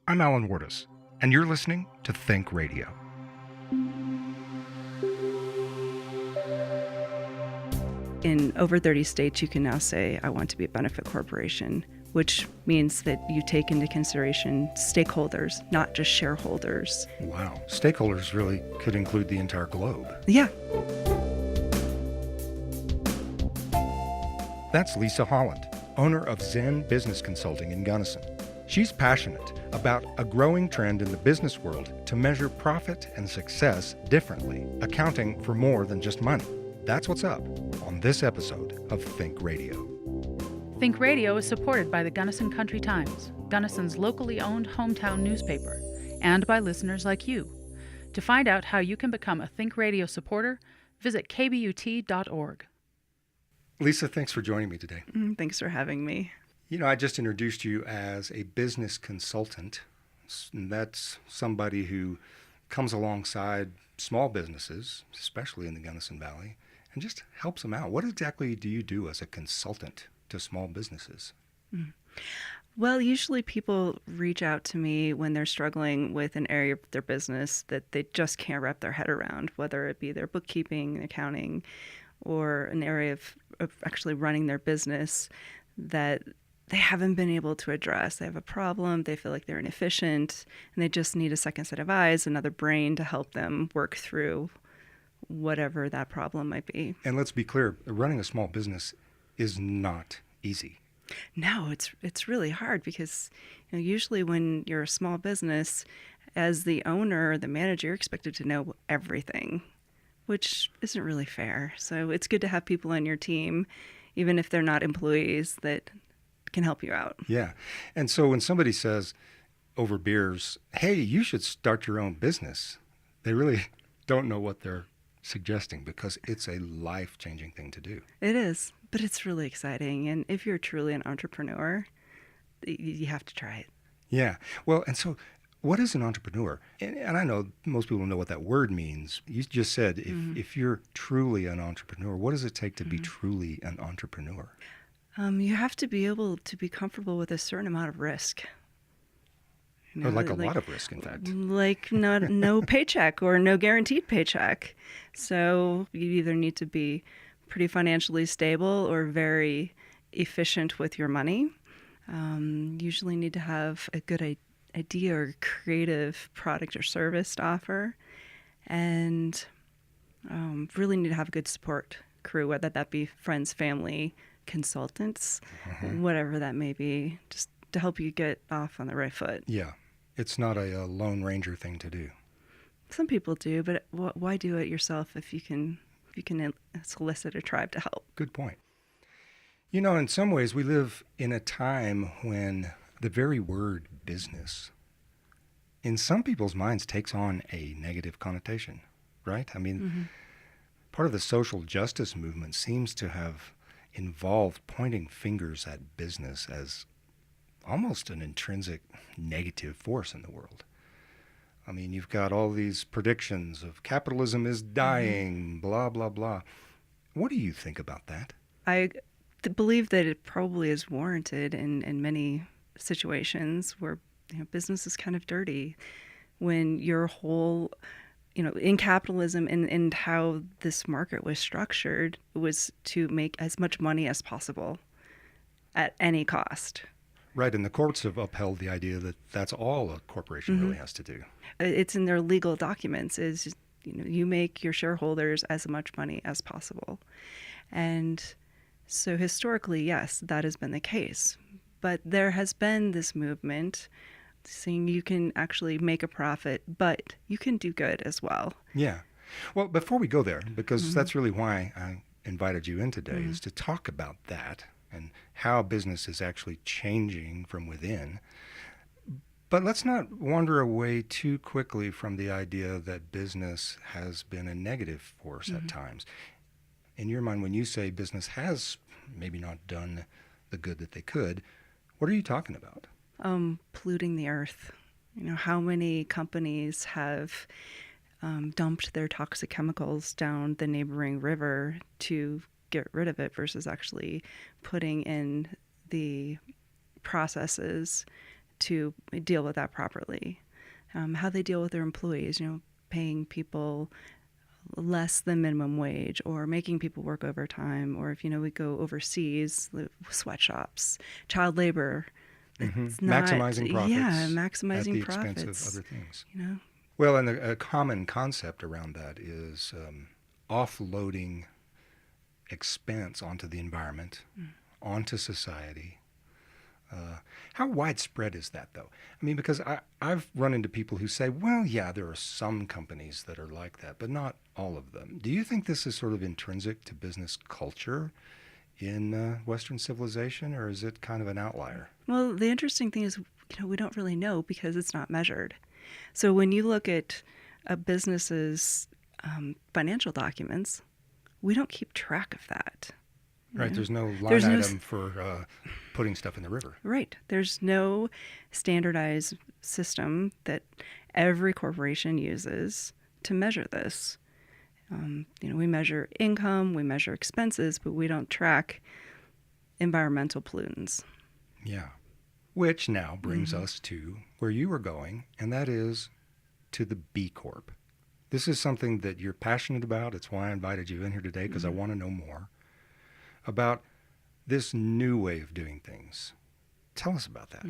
I'm Alan Wardis, and you're listening to ThinkRadio. In over 30 states, you can now say, I want to be a benefit corporation, which means that you take into consideration stakeholders, not just shareholders. Wow. Stakeholders really could include the entire globe. Yeah. That's Lisa Holland, owner of Zen Business Consulting in Gunnison. She's passionate about a growing trend in the business world to measure profit and success differently, accounting for more than just money. That's what's up on this episode of ThinkRadio. ThinkRadio is supported by the Gunnison Country Times, Gunnison's locally owned hometown newspaper, and by listeners like you. To find out how you can become a ThinkRadio supporter, visit kbut.org. Lisa, thanks for joining me today. Thanks for having me. You know, I just introduced you as a business consultant. And that's somebody who comes alongside small businesses, especially in the Gunnison Valley, and just helps them out. What exactly do you do as a consultant to small businesses? Well, usually people reach out to me when they're struggling with an area of their business that they just can't wrap their head around, whether it be their bookkeeping, accounting, or an area of actually running their business that they haven't been able to address. They have a problem, they feel like they're inefficient, and they just need a second set of eyes, another brain to help them work through whatever that problem might be. And let's be clear, running a small business is not easy. No, it's really hard because usually when you're a small business, as the owner or the manager, you're expected to know everything, which isn't really fair. So it's good to have people on your team, even if they're not employees, that can help you out. Yeah. And so when somebody says over beers, hey, you should start your own business, they really don't know what they're suggesting because it's a life-changing thing to do. It is, but it's really exciting. And if you're truly an entrepreneur, you have to try it. Yeah. Well, and so what is an entrepreneur? And I know most people know what that word means. You just said if you're truly an entrepreneur, what does it take to be truly an entrepreneur? You have to be able to be comfortable with a certain amount of risk. Or like a lot of risk, in fact. Like no paycheck or no guaranteed paycheck. So you either need to be pretty financially stable or very efficient with your money. Usually need to have a good idea or creative product or service to offer. And really need to have a good support crew, whether that be friends, family, consultants, whatever that may be, just to help you get off on the right foot. Yeah. It's not a Lone Ranger thing to do. Some people do, but why do it yourself if you can solicit a tribe to help? Good point. You know, in some ways, we live in a time when the very word business, in some people's minds, takes on a negative connotation, right? I mean, part of the social justice movement seems to have involved pointing fingers at business as almost an intrinsic negative force in the world. I mean, you've got all these predictions of capitalism is dying, blah, blah, blah. What do you think about that? I believe that it probably is warranted in many situations where business is kind of dirty. When your whole, in capitalism and how this market was structured was to make as much money as possible at any cost. Right, and the courts have upheld the idea that that's all a corporation really has to do. It's in their legal documents is, you make your shareholders as much money as possible. And so historically, yes, that has been the case. But there has been this movement saying you can actually make a profit, but you can do good as well. Yeah. Well, before we go there, because that's really why I invited you in today, is to talk about that and how business is actually changing from within. But let's not wander away too quickly from the idea that business has been a negative force at times. In your mind, when you say business has maybe not done the good that they could, what are you talking about? Polluting the earth. How many companies have dumped their toxic chemicals down the neighboring river to get rid of it versus actually putting in the processes to deal with that properly. How they deal with their employees, paying people less than minimum wage, or making people work overtime, or if we go overseas, sweatshops, child labor. It's not, maximizing profits. Yeah, maximizing at the profits. expense of other things. You know. Well, and a common concept around that is offloading expense onto the environment, onto society. How widespread is that, though? I mean, because I've run into people who say, well, yeah, there are some companies that are like that, but not all of them. Do you think this is sort of intrinsic to business culture in Western civilization, or is it kind of an outlier? Well, the interesting thing is, we don't really know because it's not measured. So when you look at a business's financial documents, we don't keep track of that. Right, there's no There's no item for putting stuff in the river. Right. There's no standardized system that every corporation uses to measure this. We measure income, we measure expenses, but we don't track environmental pollutants. Yeah. Which now brings us to where you were going, and that is to the B Corp. This is something that you're passionate about. It's why I invited you in here today, because I want to know more about this new way of doing things. Tell us about that.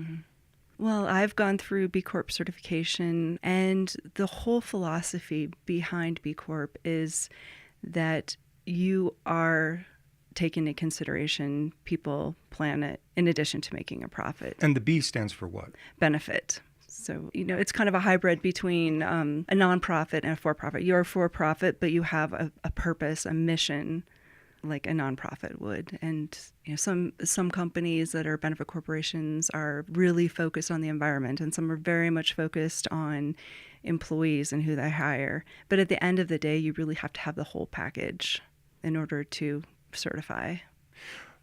Well, I've gone through B Corp certification, and the whole philosophy behind B Corp is that you are taking into consideration people, planet, in addition to making a profit. And the B stands for what? Benefit. So, it's kind of a hybrid between a nonprofit and a for-profit. You're a for-profit, but you have a purpose, a mission, like a nonprofit would. And some companies that are benefit corporations are really focused on the environment, and some are very much focused on employees and who they hire. But at the end of the day, you really have to have the whole package in order to certify.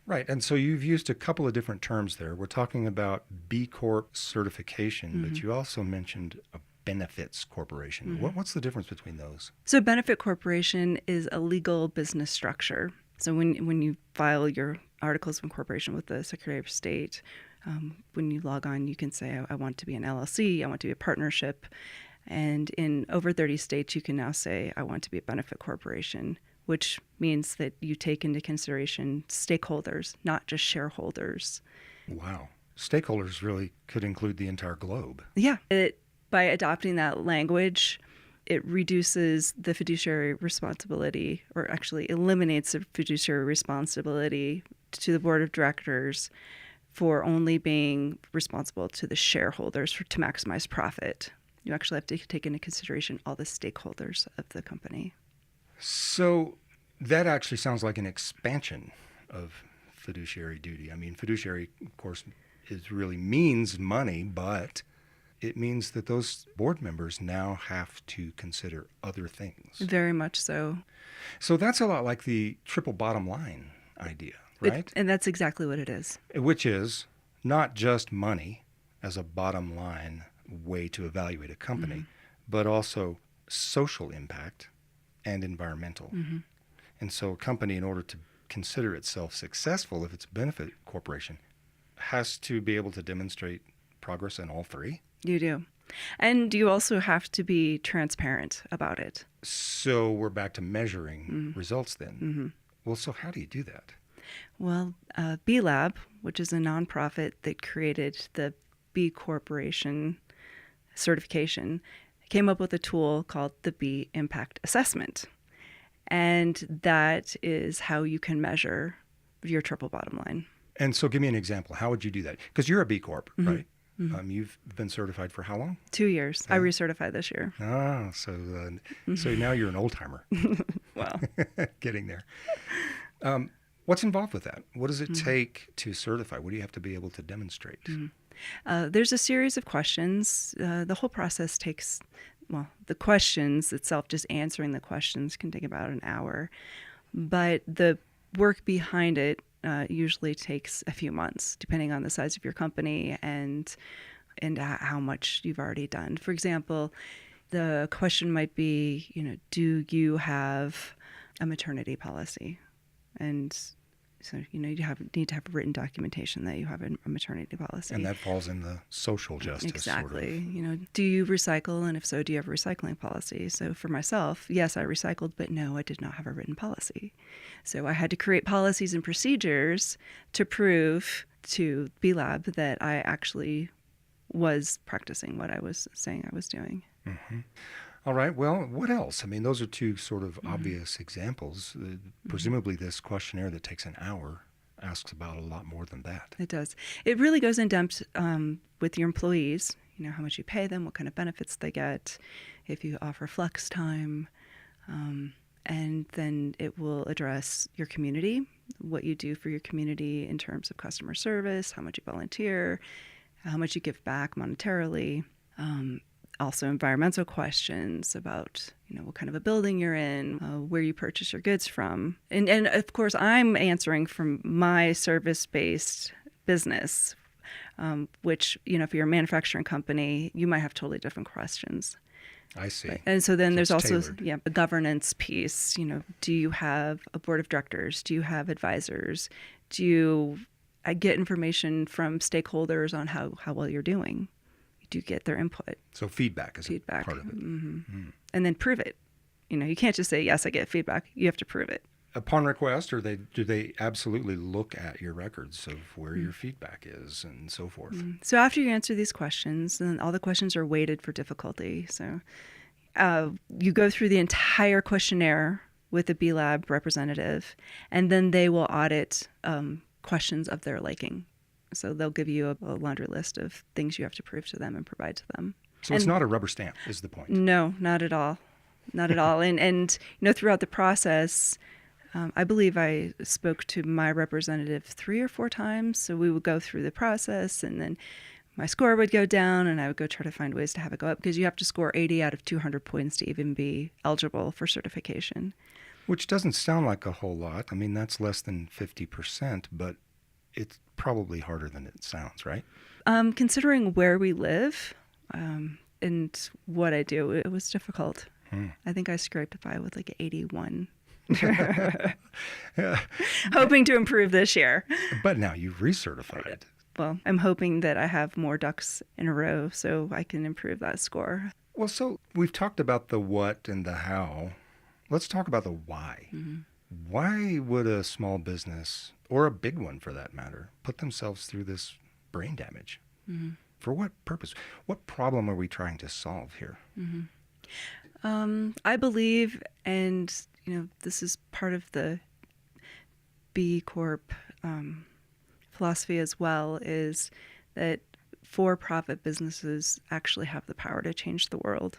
Right. And so you've used a couple of different terms there. We're talking about B Corp certification, but you also mentioned a benefits corporation. What's the difference between those? So benefit corporation is a legal business structure. So when you file your articles of incorporation with the Secretary of State, when you log on, you can say, I want to be an LLC, I want to be a partnership. And in over 30 states, you can now say, I want to be a benefit corporation, which means that you take into consideration stakeholders, not just shareholders. Wow. Stakeholders really could include the entire globe. Yeah. By adopting that language, it reduces the fiduciary responsibility, or actually eliminates the fiduciary responsibility to the board of directors for only being responsible to the shareholders to maximize profit. You actually have to take into consideration all the stakeholders of the company. So that actually sounds like an expansion of fiduciary duty. I mean, fiduciary, of course, really means money, but it means that those board members now have to consider other things. Very much so. So that's a lot like the triple bottom line idea, right? And that's exactly what it is. Which is not just money as a bottom line way to evaluate a company, but also social impact and environmental. And so a company, in order to consider itself successful, if it's a benefit corporation, has to be able to demonstrate progress in all three. You do. And you also have to be transparent about it. So we're back to measuring results then. Well, so how do you do that? Well, B Lab, which is a nonprofit that created the B Corporation certification, came up with a tool called the B Impact Assessment. And that is how you can measure your triple bottom line. And so give me an example. How would you do that? Because you're a B Corp, right? You've been certified for how long? 2 years. I recertified this year. Ah, so now you're an old timer. Wow. Getting there. What's involved with that? What does it take to certify? What do you have to be able to demonstrate? There's a series of questions. The whole process takes, the questions itself, just answering the questions, can take about an hour. But the work behind it usually takes a few months, depending on the size of your company and how much you've already done. For example, the question might be, do you have a maternity policy? And So, you know, need to have written documentation that you have a maternity policy. And that falls in the social justice Exactly. sort of. You know, do you recycle? And if so, do you have a recycling policy? So for myself, yes, I recycled, but no, I did not have a written policy. So I had to create policies and procedures to prove to B-Lab that I actually was practicing what I was saying I was doing. Mm-hmm. All right. Well, what else? I mean, those are two sort of obvious examples. Presumably this questionnaire that takes an hour asks about a lot more than that. It does. It really goes in depth with your employees, you know, how much you pay them, what kind of benefits they get, if you offer flex time, and then it will address your community, what you do for your community in terms of customer service, how much you volunteer, how much you give back monetarily. Also environmental questions about, you know, what kind of a building you're in, where you purchase your goods from. And of course, I'm answering from my service-based business, which, you know, if you're a manufacturing company, you might have totally different questions. I see. Right. And so then there's also, tailored. the governance piece. You know, do you have a board of directors? Do you have advisors? Do you get information from stakeholders on how well you're doing? Do you get their input? So feedback is a part of it. Mm-hmm. And then prove it. You know, you can't just say, yes, I get feedback. You have to prove it. Upon request, or do they absolutely look at your records of where your feedback is and so forth? So after you answer these questions, and all the questions are weighted for difficulty. So you go through the entire questionnaire with a B-Lab representative, and then they will audit questions of their liking. So they'll give you a laundry list of things you have to prove to them and provide to them. So it's not a rubber stamp, is the point. No, not at all. Not at all. And you know, throughout the process, I believe I spoke to my representative 3 or 4 times. So we would go through the process, and then my score would go down, and I would go try to find ways to have it go up, because you have to score 80 out of 200 points to even be eligible for certification. Which doesn't sound like a whole lot. I mean, that's less than 50%, but it's probably harder than it sounds, right? Considering where we live and what I do, it was difficult. I think I scraped by with like 81. Hoping to improve this year. But now you've recertified. Well, I'm hoping that I have more ducks in a row so I can improve that score. Well, so we've talked about the what and the how. Let's talk about the why. Mm-hmm. Why would a small business, or a big one for that matter, put themselves through this brain damage? Mm-hmm. For what purpose? What problem are we trying to solve here? Mm-hmm. I believe, and you know, this is part of the B Corp philosophy as well, is that for-profit businesses actually have the power to change the world.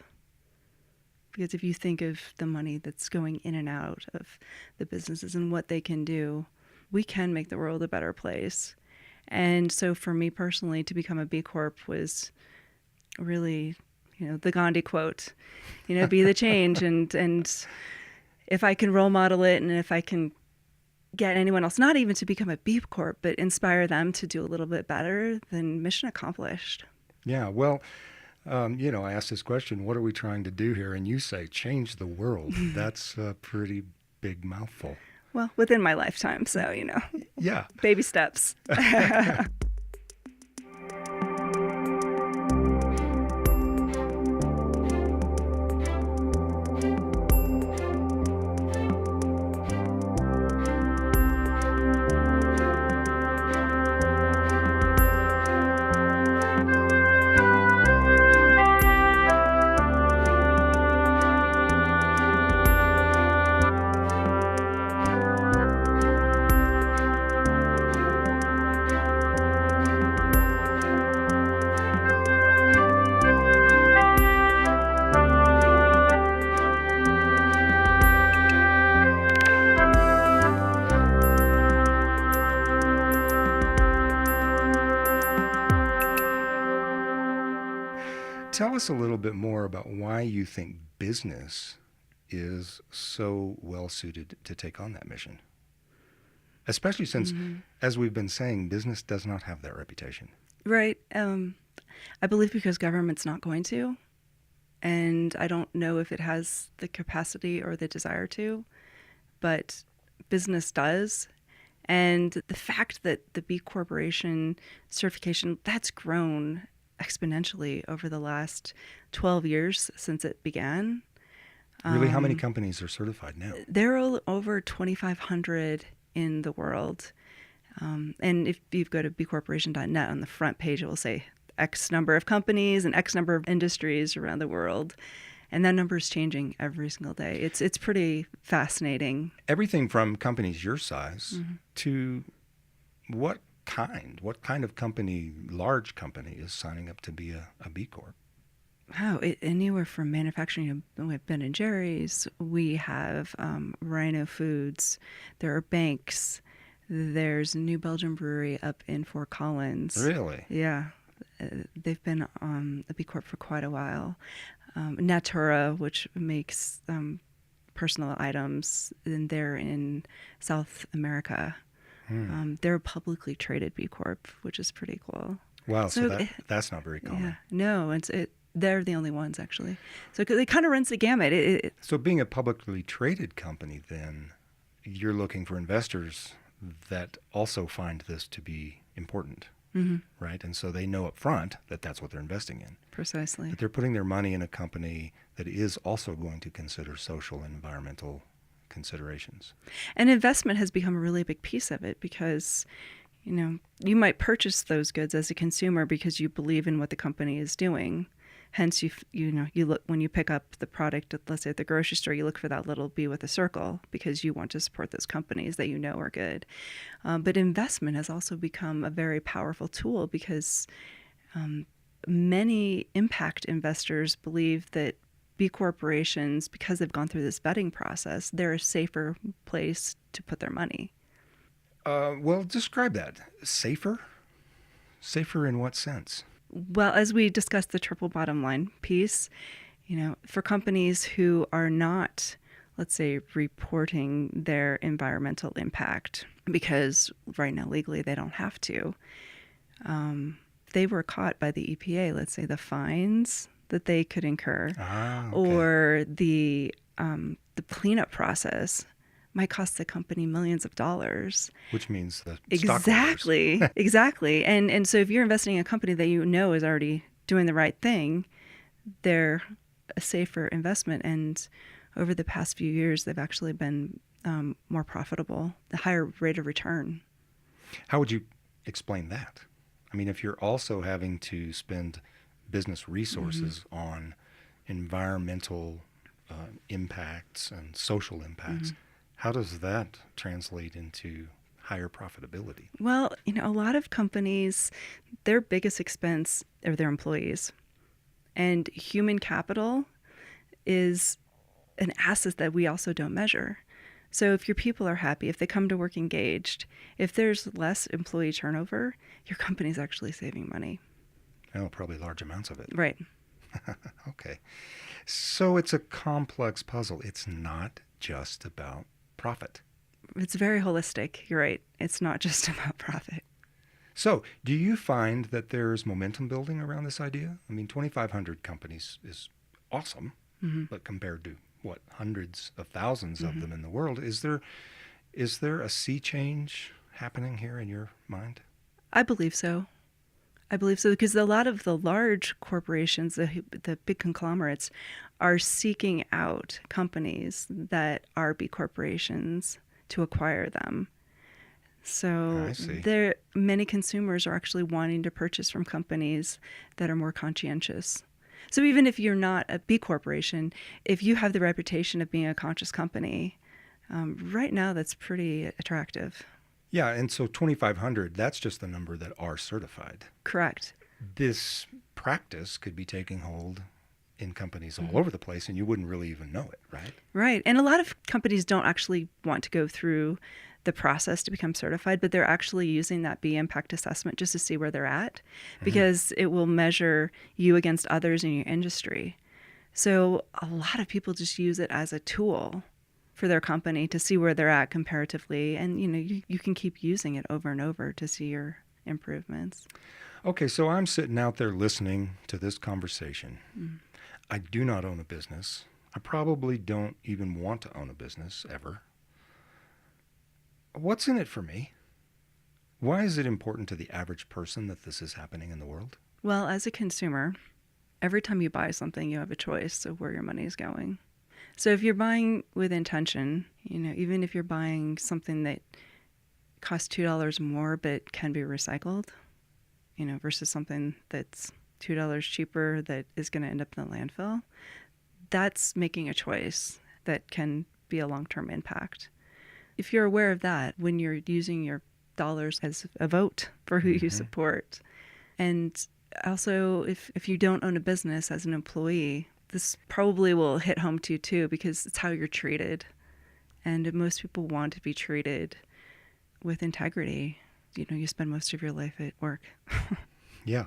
Because if you think of the money that's going in and out of the businesses and what they can do, we can make the world a better place. And so for me personally, to become a B Corp was really, you know, the Gandhi quote, you know, be the change. And if I can role model it, and if I can get anyone else, not even to become a B Corp, but inspire them to do a little bit better, then mission accomplished. Yeah, well, you know, I asked this question, what are we trying to do here? And you say, change the world. That's a pretty big mouthful. Well, within my lifetime, so, you know. Yeah. Baby steps. Tell us a little bit more about why you think business is so well suited to take on that mission. Especially since, as we've been saying, business does not have that reputation. Right. I believe because government's not going to, and I don't know if it has the capacity or the desire to, but business does. And the fact that the B Corporation certification, that's grown exponentially over the last 12 years since it began. Really, how many companies are certified now? There are over 2,500 in the world. And if you go to bcorporation.net, on the front page, it will say X number of companies and X number of industries around the world. And that number is changing every single day. It's pretty fascinating. Everything from companies your size to what kind of company, large company, is signing up to be a B Corp? Oh, anywhere from manufacturing. We have Ben & Jerry's. We have Rhino Foods. There are banks. There's a New Belgium brewery up in Fort Collins. Really? Yeah. They've been a B Corp for quite a while. Natura, which makes personal items, and they're in South America. They're a publicly traded B Corp, which is pretty cool. Wow, so that's not very common. Yeah, no, they're the only ones, actually. So it kind of runs the gamut. So being a publicly traded company, then, you're looking for investors that also find this to be important. Right? And so they know up front that that's what they're investing in. Precisely. That they're putting their money in a company that is also going to consider social and environmental considerations. And investment has become a really big piece of it because, you might purchase those goods as a consumer because you believe in what the company is doing. Hence, you look when you pick up the product, let's say at the grocery store, you look for that little B with a circle because you want to support those companies that you know are good. But investment has also become a very powerful tool because many impact investors believe that B corporations, because they've gone through this vetting process, they're a safer place to put their money. Well, describe that. Safer? Safer in what sense? Well, as we discussed the triple bottom line piece, for companies who are not, let's say, reporting their environmental impact, because right now legally they don't have to, they were caught by the EPA, let's say the fines that they could incur, or the cleanup process might cost the company millions of dollars. Which means the Exactly. And so if you're investing in a company that you know is already doing the right thing, they're a safer investment. And over the past few years, they've actually been more profitable, the higher rate of return. How would you explain that? I mean, if you're also having to spend business resources on environmental impacts and social impacts, how does that translate into higher profitability? Well, a lot of companies, their biggest expense are their employees. And human capital is an asset that we also don't measure. So if your people are happy, if they come to work engaged, if there's less employee turnover, your company's actually saving money. Oh, probably large amounts of it. Right. Okay. So it's a complex puzzle. It's not just about profit. It's very holistic. You're right. It's not just about profit. So do you find that there's momentum building around this idea? I mean, 2,500 companies is awesome, but compared to, hundreds of thousands of them in the world, is there a sea change happening here in your mind? I believe so. Because a lot of the large corporations, the big conglomerates, are seeking out companies that are B corporations to acquire them. So many consumers are actually wanting to purchase from companies that are more conscientious. So even if you're not a B corporation, if you have the reputation of being a conscious company, right now that's pretty attractive. Yeah, and so 2,500, that's just the number that are certified. Correct. This practice could be taking hold in companies all over the place, and you wouldn't really even know it, right? Right. And a lot of companies don't actually want to go through the process to become certified, but they're actually using that B impact assessment just to see where they're at, because it will measure you against others in your industry. So a lot of people just use it as a tool for their company to see where they're at comparatively. And, you can keep using it over and over to see your improvements. Okay, so I'm sitting out there listening to this conversation. I do not own a business. I probably don't even want to own a business ever. What's in it for me? Why is it important to the average person that this is happening in the world? Well, as a consumer, every time you buy something, you have a choice of where your money is going. So if you're buying with intention, even if you're buying something that costs $2 more but can be recycled, versus something that's $2 cheaper that is going to end up in the landfill, that's making a choice that can be a long-term impact. If you're aware of that when you're using your dollars as a vote for who you support, and also if you don't own a business as an employee, this probably will hit home to you too, because it's how you're treated. And most people want to be treated with integrity. You spend most of your life at work. Yeah.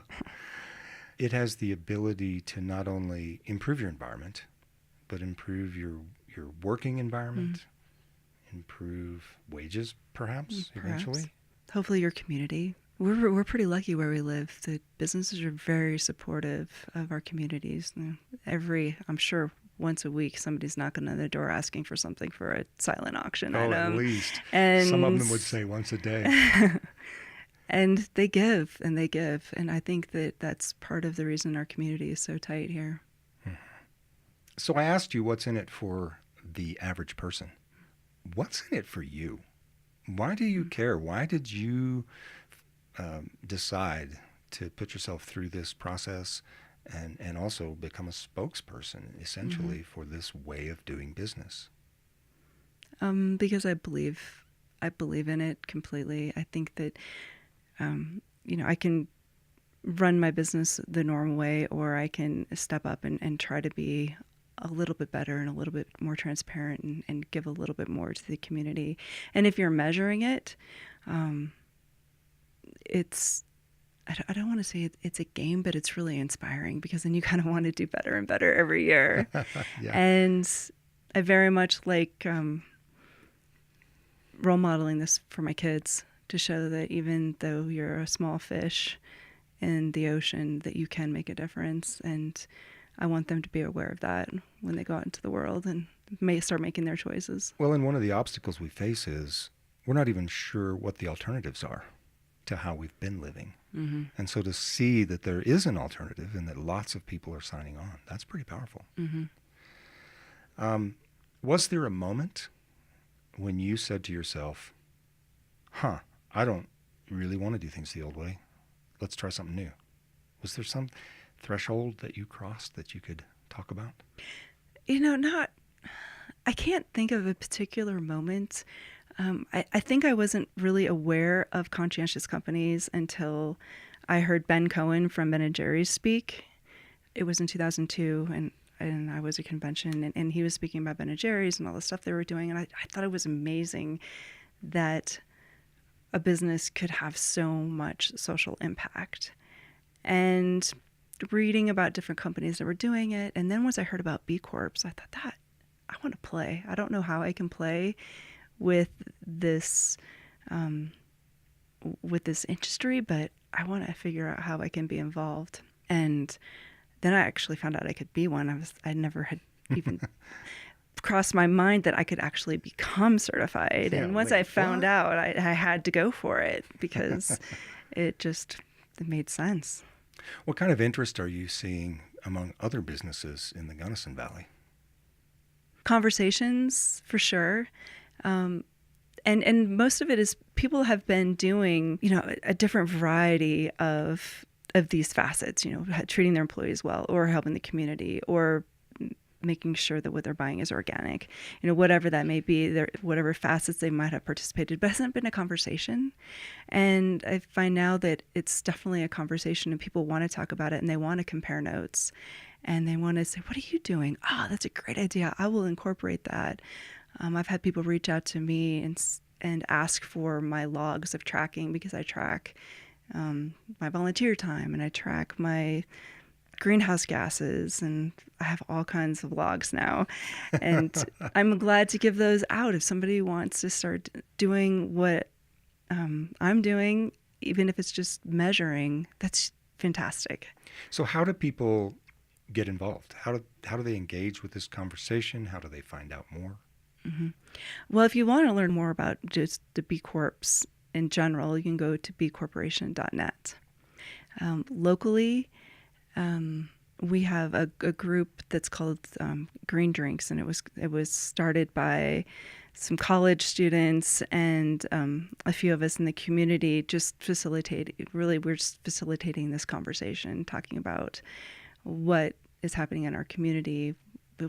It has the ability to not only improve your environment, but improve your working environment, improve wages, perhaps, eventually. Hopefully your community. We're pretty lucky where we live. The businesses are very supportive of our communities. I'm sure once a week somebody's knocking on the door asking for something for a silent auction item. At least. And some of them would say once a day. And they give, and they give. And I think that that's part of the reason our community is so tight here. So I asked you what's in it for the average person. What's in it for you? Why do you care? Why did you decide to put yourself through this process and also become a spokesperson, essentially, for this way of doing business? Because I believe in it completely. I think that, I can run my business the normal way, or I can step up and try to be a little bit better and a little bit more transparent and give a little bit more to the community. And if you're measuring it, I don't want to say it's a game, but it's really inspiring, because then you kind of want to do better and better every year. Yeah. And I very much like role modeling this for my kids, to show that even though you're a small fish in the ocean, that you can make a difference. And I want them to be aware of that when they go out into the world and may start making their choices. Well, and one of the obstacles we face is we're not even sure what the alternatives are to how we've been living. And so to see that there is an alternative and that lots of people are signing on, that's pretty powerful. Was there a moment when you said to yourself, I don't really want to do things the old way. Let's try something new? Was there some threshold that you crossed that you could talk about? I can't think of a particular moment. I think I wasn't really aware of conscientious companies until I heard Ben Cohen from Ben & Jerry's speak. It was in 2002, and I was at a convention, and he was speaking about Ben & Jerry's and all the stuff they were doing, and I thought it was amazing that a business could have so much social impact. And reading about different companies that were doing it, and then once I heard about B Corps, I thought, that I want to play. I don't know how I can play with this industry, but I want to figure out how I can be involved. And then I actually found out I could be one. I never had even crossed my mind that I could actually become certified. Yeah, and once I found out, I had to go for it, because it made sense. What kind of interest are you seeing among other businesses in the Gunnison Valley? Conversations, for sure. And most of it is people have been doing, a different variety of these facets, treating their employees well, or helping the community, or making sure that what they're buying is organic, whatever that may be, whatever facets they might have participated, but it hasn't been a conversation. And I find now that it's definitely a conversation, and people want to talk about it, and they want to compare notes, and they want to say, what are you doing? Oh, that's a great idea. I will incorporate that. I've had people reach out to me and ask for my logs of tracking, because I track my volunteer time, and I track my greenhouse gases, and I have all kinds of logs now. And I'm glad to give those out if somebody wants to start doing what I'm doing, even if it's just measuring. That's fantastic. So how do people get involved? How do they engage with this conversation? How do they find out more? Well, if you want to learn more about just the B Corps in general, you can go to bcorporation.net. Locally, we have a group that's called Green Drinks, and it was started by some college students and a few of us in the community. We're just facilitating this conversation, talking about what is happening in our community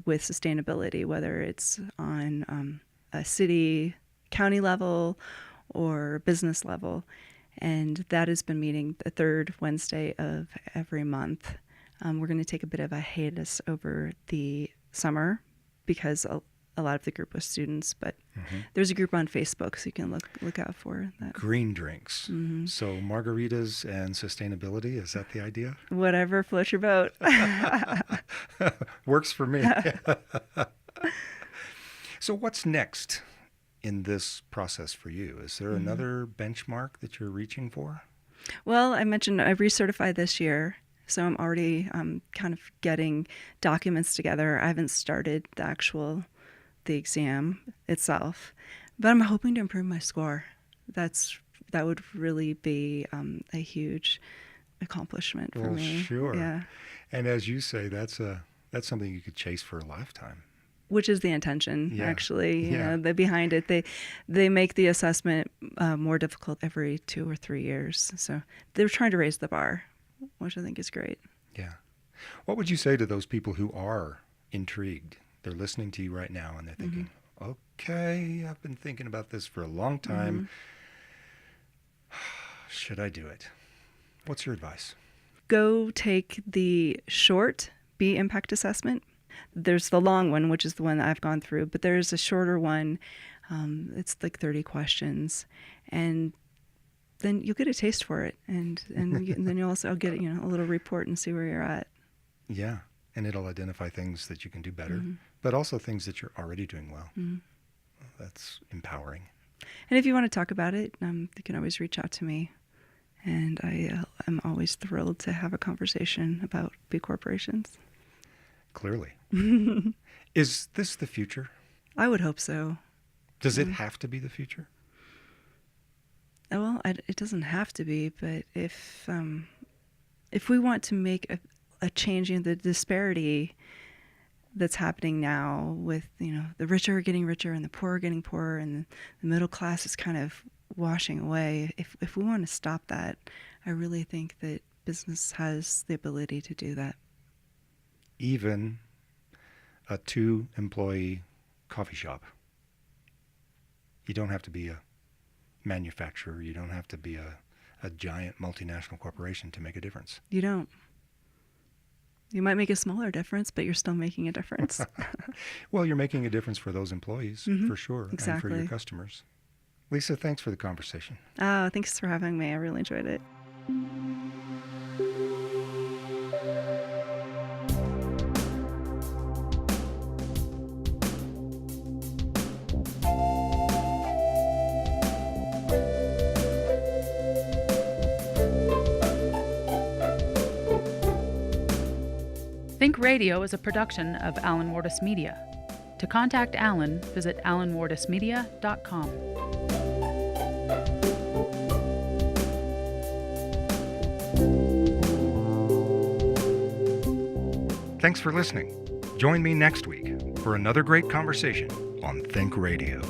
with sustainability, whether it's on a city, county level, or business level. And that has been meeting the third Wednesday of every month. We're going to take a bit of a hiatus over the summer because a lot of the group was students, but there's a group on Facebook, so you can look out for that. Green Drinks. So margaritas and sustainability, is that the idea? Whatever floats your boat. Works for me. So what's next in this process for you? Is there another benchmark that you're reaching for? Well, I mentioned I recertified this year, so I'm already kind of getting documents together. I haven't started the exam itself, but I'm hoping to improve my score. That would really be a huge accomplishment for me. Sure. Yeah. And as you say, that's something you could chase for a lifetime. Which is the intention, actually. Yeah. Behind it, they make the assessment more difficult every 2 or 3 years. So they're trying to raise the bar, which I think is great. Yeah. What would you say to those people who are intrigued? They're listening to you right now and they're thinking, okay, I've been thinking about this for a long time. Should I do it? What's your advice? Go take the short B impact assessment. There's the long one, which is the one that I've gone through, but there's a shorter one. It's like 30 questions, and then you'll get a taste for it, and then you'll also get a little report and see where you're at. Yeah, and it'll identify things that you can do better, but also things that you're already doing well. That's empowering. And if you want to talk about it, you can always reach out to me, and I am always thrilled to have a conversation about B corporations. Clearly. Is this the future? I would hope so. Does it have to be the future? Well, it doesn't have to be, but if we want to make a change in the disparity that's happening now with, the richer are getting richer and the poor are getting poorer and the middle class is kind of washing away, if we want to stop that, I really think that business has the ability to do that. Even a 2-employee coffee shop. You don't have to be a manufacturer. You don't have to be a giant multinational corporation to make a difference. You don't. You might make a smaller difference, but you're still making a difference. Well, you're making a difference for those employees, for sure, exactly. and for your customers. Lisa, thanks for the conversation. Oh, thanks for having me. I really enjoyed it. ThinkRadio is a production of Alan Wardis Media. To contact Alan, visit alanwardismedia.com. Thanks for listening. Join me next week for another great conversation on Think Radio.